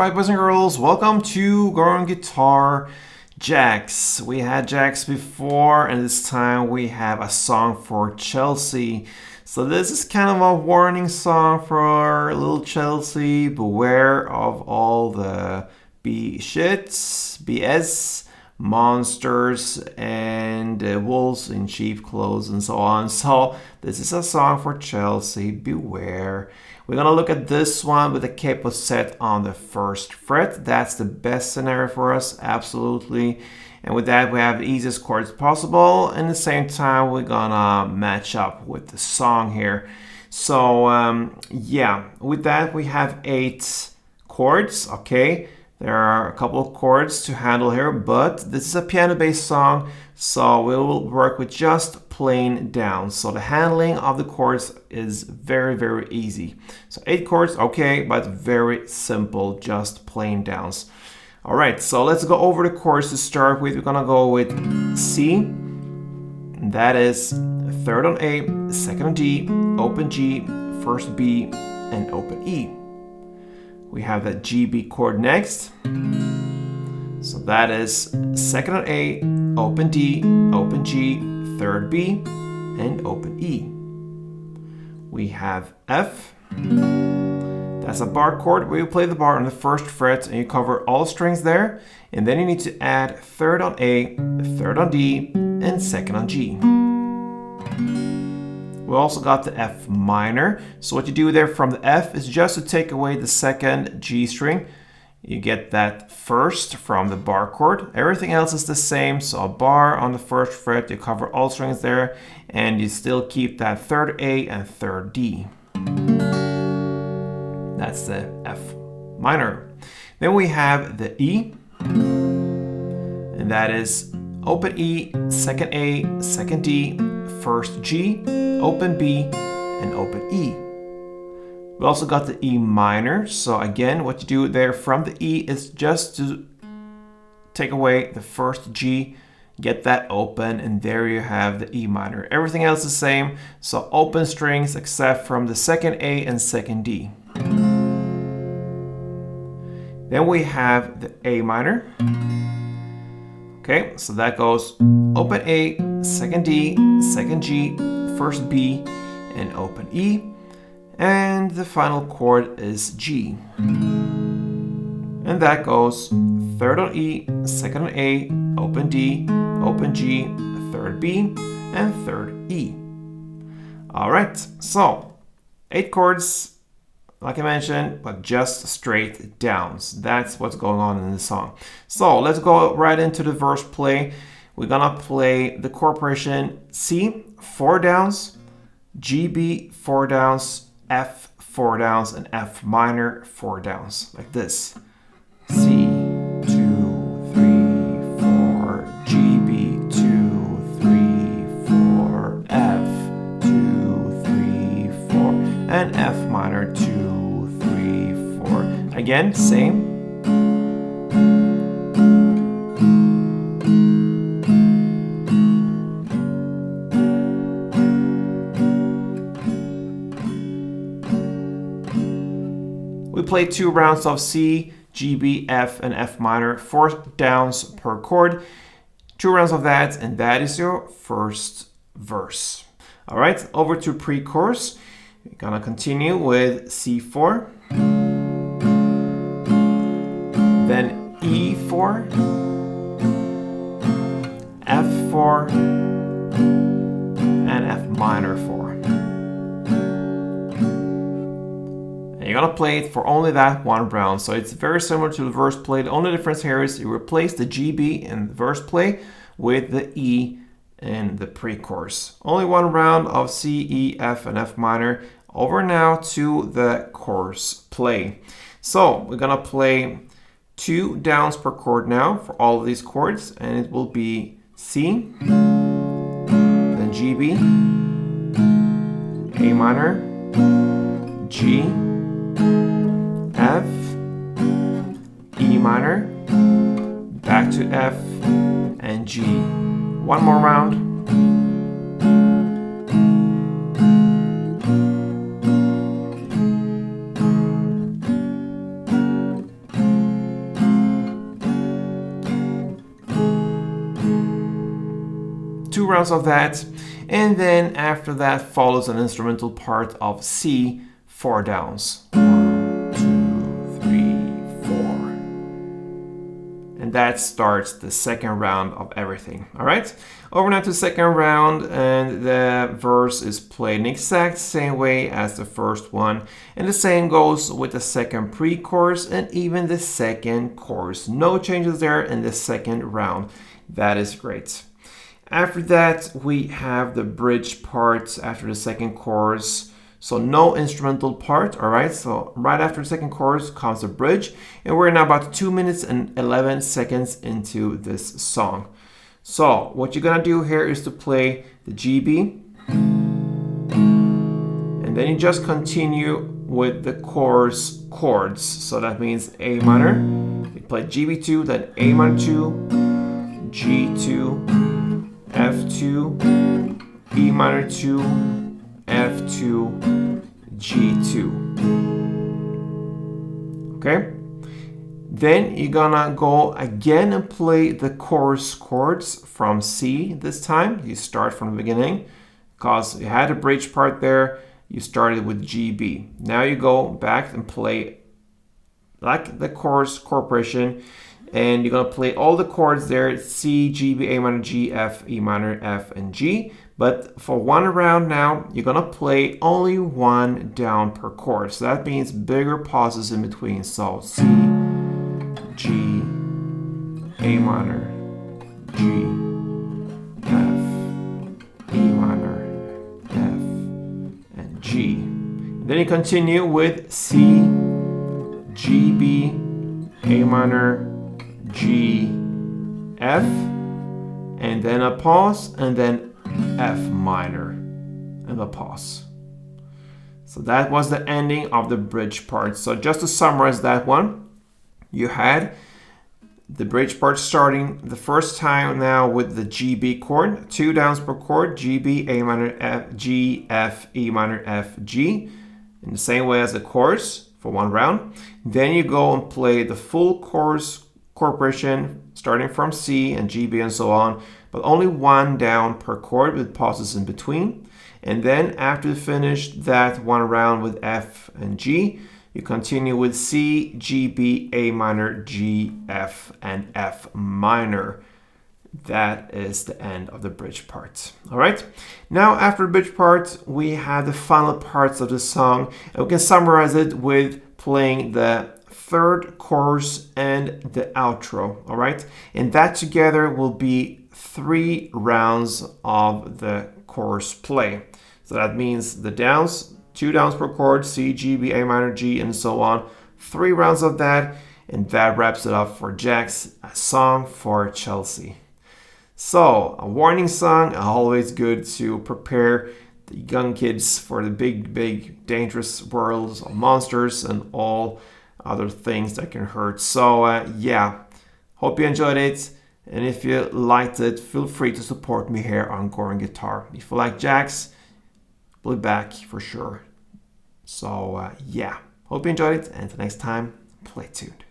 Alright, boys and girls, welcome to Go Guitar JAX. We had JAX before, and this time we have a song for Chelsea. So this is kind of a warning song for little Chelsea. Beware of all the BS, monsters, and wolves in sheep clothes and so on. So this is a song for Chelsea. Beware. We're gonna look at this one with the capo set on the first fret. That's the best scenario for us, absolutely. And with that, we have the easiest chords possible. And at the same time, we're gonna match up with the song here. So yeah, with that, we have 8 chords, okay? There are a couple of chords to handle here, but this is a piano-based song, so we will work with just plain downs. So the handling of the chords is very, very easy. So 8 chords, okay, but very simple, just plain downs. All right, so let's go over the chords to start with. We're gonna go with C, and that is 3rd on A, 2nd on D, open G, 1st B, and open E. We have that GB chord next. So that is 2nd on A, open D, open G, 3rd B, and open E. We have F. That's a bar chord where you play the bar on the 1st fret and you cover all strings there. And then you need to add 3rd on A, 3rd on D, and 2nd on G. We also got the F minor. So what you do there from the F is just to take away the 2nd G string. You get that first from the bar chord. Everything else is the same. So a bar on the 1st fret, you cover all strings there, and you still keep that 3rd A and 3rd D. That's the F minor. Then we have the E, and that is open E, 2nd A, 2nd D, 1st G, open B, and open E. We also got the E minor. So again, what you do there from the E is just to take away the 1st G, get that open, and there you have the E minor. Everything else is the same. So open strings except from the 2nd A and 2nd D. Then we have the A minor. Okay, so that goes open A, 2nd D, 2nd G, 1st B, and open E. And the final chord is G. And that goes 3rd on E, 2nd on A, open D, open G, 3rd B, and 3rd E. All right, so 8 chords, like I mentioned, but just straight downs. That's what's going on in the song. So let's go right into the verse play. We're gonna play the chord progression C, 4 downs, GB, 4 downs, F, 4 downs, and F minor, 4 downs, like this. C, 2, 3, 4, GB, 2, 3, 4, F, 2, 3, 4, and F minor, 2, 3, 4. Again, same. We play 2 rounds of C, GB, F, and F minor, 4 downs per chord. 2 rounds of that, and that is your first verse. All right, over to pre-chorus. We're gonna continue with C4, then E4, F4, and F minor 4. You're gonna play it for only that 1 round. So it's very similar to the verse play. The only difference here is you replace the GB in the verse play with the E in the pre-chorus. Only 1 round of C, E, F, and F minor. Over now to the chorus play. So we're gonna play 2 downs per chord now for all of these chords, and it will be C, then GB, A minor, G, F, E minor, back to F, and G. 1 more round. 2 rounds of that, and then after that follows an instrumental part of C, 4 downs. 1, 2, 3, 4. And that starts the second round of everything. All right, over now to the second round, and the verse is played in the exact same way as the first one, and the same goes with the second pre-chorus and even the second chorus. No changes there in the second round. That is great. After that, we have the bridge part after the second chorus. So no instrumental part, all right? So right after the second chorus comes the bridge, and we're now about 2 minutes and 11 seconds into this song. So what you're gonna do here is to play the GB, and then you just continue with the chorus chords. So that means A minor, you play GB2, then A minor 2, G2, F2, E minor 2, F2, G2. Okay? Then you're gonna go again and play the chorus chords from C this time. You start from the beginning because you had a bridge part there. You started with GB. Now you go back and play like the chorus chord, and you're gonna play all the chords there: C, G, B, A minor, G, F, E minor, F, and G. But for one round now, you're gonna play only 1 down per chord. So that means bigger pauses in between. So C, G, A minor, G, F, E minor, F, and G. And then you continue with C, G, B, A minor, G, F, and then a pause, and then F minor, and a pause. So that was the ending of the bridge part. So just to summarize that one, you had the bridge part starting the first time now with the GB chord, 2 downs per chord, GB, A minor, F, G, F, E minor, F, G, in the same way as the chorus for 1 round. Then you go and play the full chorus chord starting from C and GB and so on, but only 1 down per chord with pauses in between. And then after you finish that 1 round with F and G, you continue with C, G, B, A minor, G, F, and F minor. That is the end of the bridge part. All right. Now after the bridge part, we have the final parts of the song, and we can summarize it with playing the third chorus and the outro. All right. And that together will be 3 rounds of the chorus play. So that means the downs, 2 downs per chord, C, G, B, A minor, G, and so on. 3 rounds of that, and that wraps it up for JAX, a song for Chelsea. So, a warning song, always good to prepare the young kids for the big, big, dangerous worlds of monsters and all other things that can hurt. So, yeah, hope you enjoyed it. And if you liked it, feel free to support me here on Goring Guitar. If you like JAX, we'll be back for sure. So, yeah, hope you enjoyed it. And until next time, play tuned.